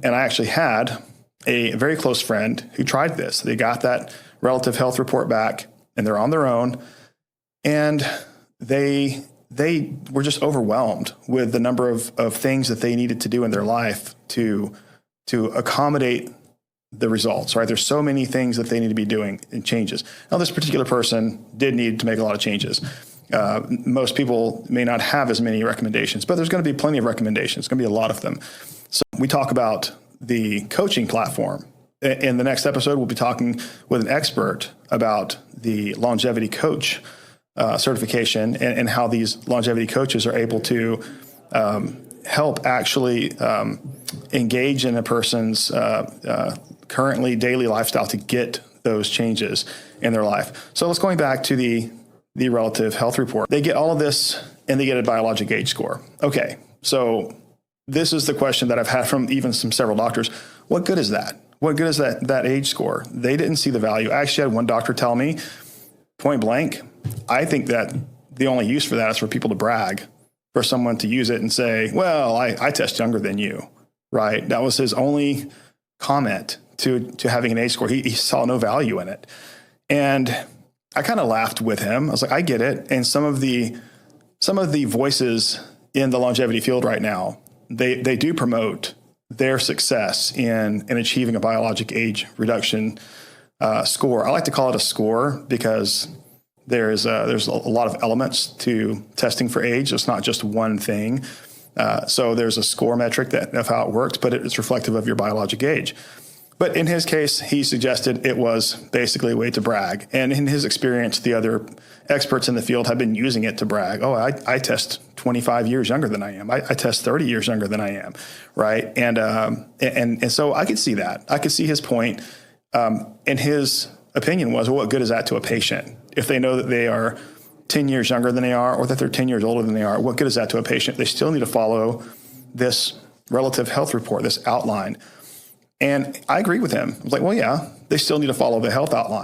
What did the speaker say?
And I actually had a very close friend who tried this. They got that relative health report back, and they're on their own. And they were just overwhelmed with the number of things that they needed to do in their life to accommodate the results, right? There's so many things that they need to be doing and changes. Now, this particular person did need to make a lot of changes. Most people may not have as many recommendations, but there's going to be plenty of recommendations. It's going to be a lot of them. So we talk about the coaching platform. In the next episode, we'll be talking with an expert about the longevity coach certification and how these longevity coaches are able to help actually engage in a person's currently daily lifestyle to get those changes in their life. So let's going back to the relative health report. They get all of this and they get a biologic age score. Okay, so this is the question that I've had from even several doctors. What good is that? What good is that age score? They didn't see the value. I actually had one doctor tell me, point blank, I think that the only use for that is for people to brag, for someone to use it and say, well, I test younger than you, right? That was his only comment to having an age score. He saw no value in it. And I kind of laughed with him. I was like, I get it. And some of the voices in the longevity field right now, they do promote their success in achieving a biologic age reduction score. I like to call it a score because there's a lot of elements to testing for age. It's not just one thing. So there's a score metric of how it works, but it's reflective of your biologic age. But in his case, he suggested it was basically a way to brag. And in his experience, the other experts in the field have been using it to brag. Oh, I test 25 years younger than I am. I test 30 years younger than I am, right? And so I could see that. I could see his point. And his opinion was, well, what good is that to a patient? If they know that they are 10 years younger than they are or that they're 10 years older than they are, what good is that to a patient? They still need to follow this relative health report, this outline. And I agree with him. I was like, well, yeah, they still need to follow the health outline.